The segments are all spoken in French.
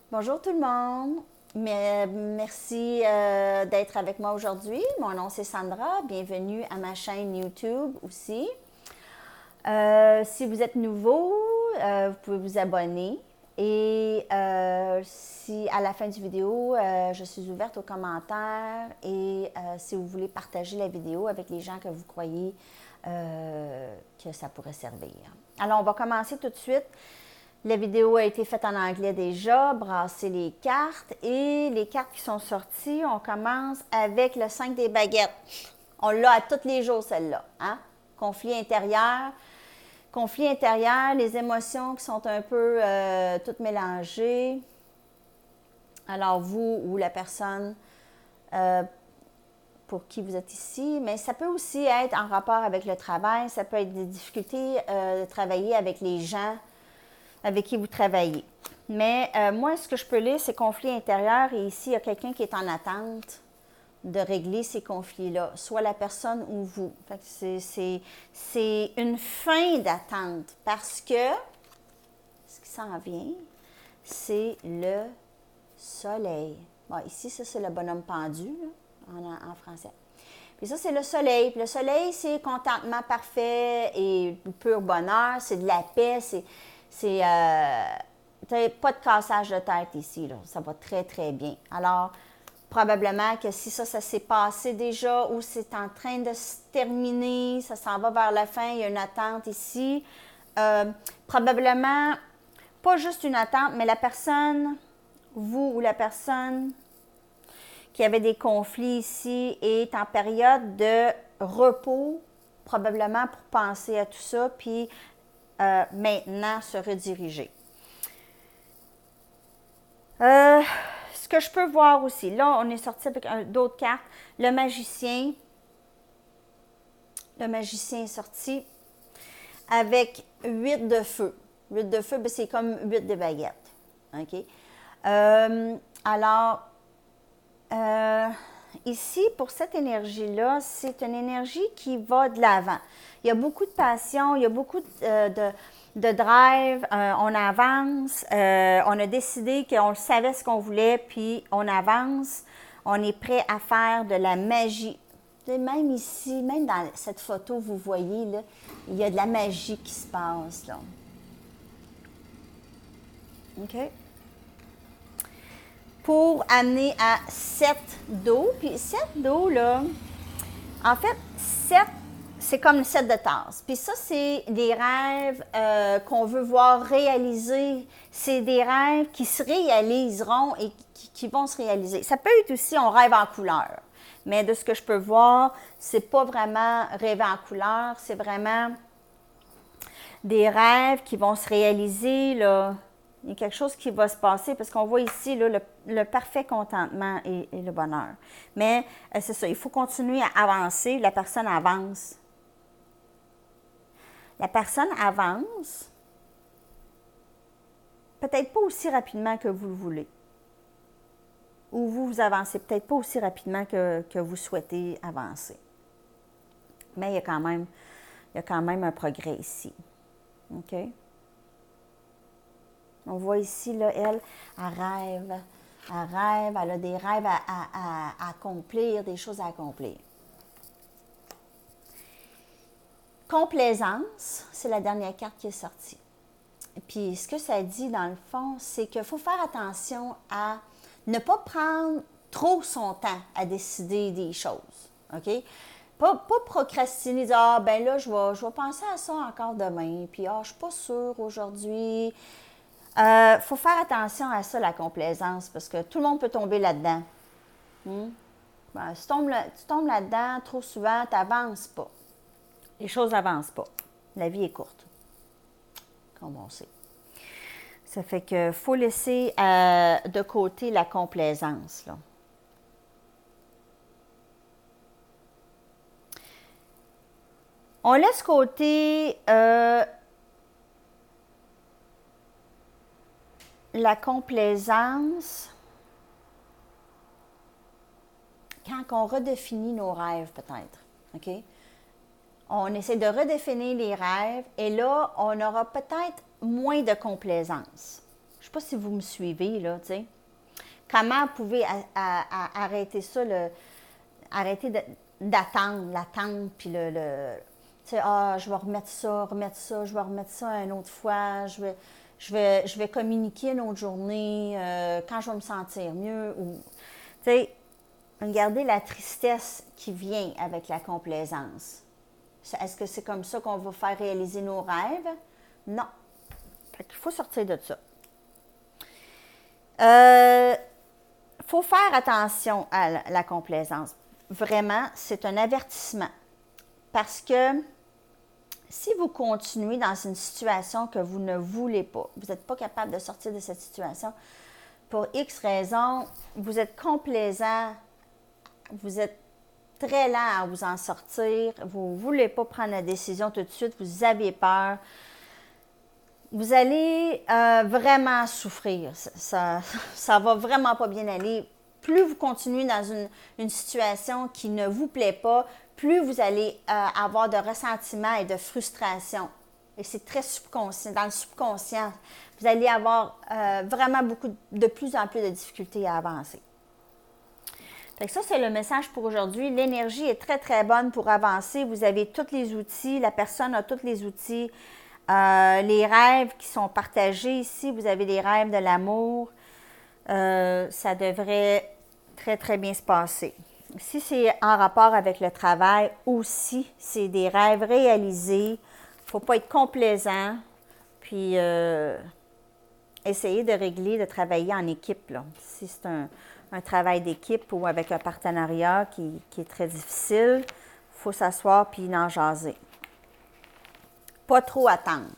Bonjour tout le monde. Merci d'être avec moi aujourd'hui. Mon nom c'est Sandra. Bienvenue à ma chaîne YouTube aussi. Si vous êtes nouveau, vous pouvez vous abonner. Et si à la fin du vidéo, je suis ouverte aux commentaires et si vous voulez partager la vidéo avec les gens que vous croyez que ça pourrait servir. Alors, on va commencer tout de suite. La vidéo a été faite en anglais déjà, brasser les cartes. Et les cartes qui sont sorties, on commence avec le 5 des baguettes. On l'a à tous les jours, celle-là. Hein? Conflit intérieur. Conflit intérieur, les émotions qui sont un peu toutes mélangées. Alors, vous ou la personne pour qui vous êtes ici, mais ça peut aussi être en rapport avec le travail. Ça peut être des difficultés de travailler avec les gens avec qui vous travaillez. Mais moi, ce que je peux lire, c'est conflit intérieur et ici, il y a quelqu'un qui est en attente de régler ces conflits-là, soit la personne ou vous. C'est une fin d'attente parce que ce qui s'en vient, c'est le soleil. Bon, ici, ça, c'est le bonhomme pendu là, en français. Puis ça, c'est le soleil. Puis le soleil, c'est contentement parfait et pur bonheur, c'est de la paix, c'est pas de cassage de tête ici, là. Ça va très, très bien. Alors, probablement que si ça s'est passé déjà ou c'est en train de se terminer, ça s'en va vers la fin, il y a une attente ici. Probablement, pas juste une attente, mais la personne, vous ou la personne qui avait des conflits ici est en période de repos, probablement pour penser à tout ça, puis maintenant se rediriger. Ce que je peux voir aussi, là, on est sorti avec d'autres cartes. Le magicien est sorti avec 8 de feu. 8 de feu, ben, c'est comme 8 de baguettes. OK? Alors, ici, pour cette énergie-là, c'est une énergie qui va de l'avant. Il y a beaucoup de passion, il y a beaucoup de drive, on avance, on a décidé qu'on savait ce qu'on voulait, puis on avance, on est prêt à faire de la magie. Même ici, même dans cette photo, vous voyez, là, il y a de la magie qui se passe, là. OK? Pour amener à 7 d'eau. Puis 7 d'eau, là, en fait, 7, c'est comme le 7 de tasse. Puis ça, c'est des rêves qu'on veut voir réaliser. C'est des rêves qui se réaliseront et qui vont se réaliser. Ça peut être aussi, on rêve en couleur. Mais de ce que je peux voir, c'est pas vraiment rêver en couleur, c'est vraiment des rêves qui vont se réaliser, là. Il y a quelque chose qui va se passer parce qu'on voit ici là, le parfait contentement et le bonheur. Mais c'est ça, il faut continuer à avancer. La personne avance. La personne avance, peut-être pas aussi rapidement que vous le voulez. Ou vous avancez peut-être pas aussi rapidement que vous souhaitez avancer. Mais il y a quand même un progrès ici. OK? On voit ici, là, elle rêve, elle a des rêves à accomplir, des choses à accomplir. Complaisance, c'est la dernière carte qui est sortie. Puis ce que ça dit, dans le fond, c'est qu'il faut faire attention à ne pas prendre trop son temps à décider des choses. OK? Pas procrastiner, dire, ah, ben là, je vais penser à ça encore demain, puis, ah, je ne suis pas sûre aujourd'hui. Faut faire attention à ça, la complaisance, parce que tout le monde peut tomber là-dedans. Ben, si tu tombes là-dedans trop souvent, tu n'avances pas. Les choses n'avancent pas. La vie est courte, comme on sait. Ça fait qu'il faut laisser de côté la complaisance, là. On laisse côté la complaisance quand on redéfinit nos rêves, peut-être. OK? On essaie de redéfinir les rêves et là, on aura peut-être moins de complaisance. Je ne sais pas si vous me suivez, là, tu sais. Comment vous pouvez arrêter ça, arrêter d'attendre, l'attente, puis tu sais, je vais remettre ça, je vais remettre ça une autre fois, je vais communiquer une autre journée, quand je vais me sentir mieux, ou, tu sais, regardez la tristesse qui vient avec la complaisance. Est-ce que c'est comme ça qu'on va faire réaliser nos rêves? Non. Fait qu'il faut sortir de ça. Faut faire attention à la complaisance. Vraiment, c'est un avertissement. Parce que si vous continuez dans une situation que vous ne voulez pas, vous n'êtes pas capable de sortir de cette situation, pour X raisons, vous êtes complaisant, vous êtes très lent à vous en sortir, vous ne voulez pas prendre la décision tout de suite, vous avez peur, vous allez vraiment souffrir. Ça va vraiment pas bien aller. Plus vous continuez dans une situation qui ne vous plaît pas, plus vous allez avoir de ressentiment et de frustration. Et c'est très subconscient. Dans le subconscient, vous allez avoir vraiment de plus en plus de difficultés à avancer. Fait que ça, c'est le message pour aujourd'hui. L'énergie est très, très bonne pour avancer. Vous avez tous les outils. La personne a tous les outils. Les rêves qui sont partagés ici, vous avez des rêves de l'amour. Ça devrait très, très bien se passer. Si c'est en rapport avec le travail, aussi, c'est des rêves réalisés. Il ne faut pas être complaisant. Puis, essayer de régler, de travailler en équipe, là. Si c'est un travail d'équipe ou avec un partenariat qui est très difficile, il faut s'asseoir puis en jaser. Pas trop attendre.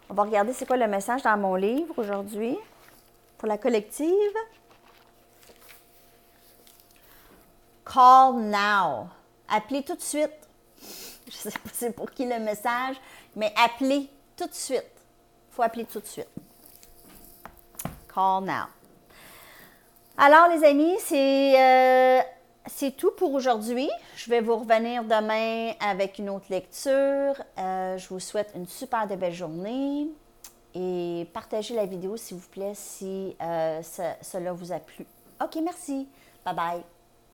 On va regarder c'est quoi le message dans mon livre aujourd'hui pour la collective. Call now. Appelez tout de suite. Je ne sais pas c'est pour qui le message, mais appelez tout de suite. Il faut appeler tout de suite. Call now. Alors, les amis, c'est tout pour aujourd'hui. Je vais vous revenir demain avec une autre lecture. Je vous souhaite une super de belle journée et partagez la vidéo, s'il vous plaît, si cela vous a plu. OK, merci. Bye bye.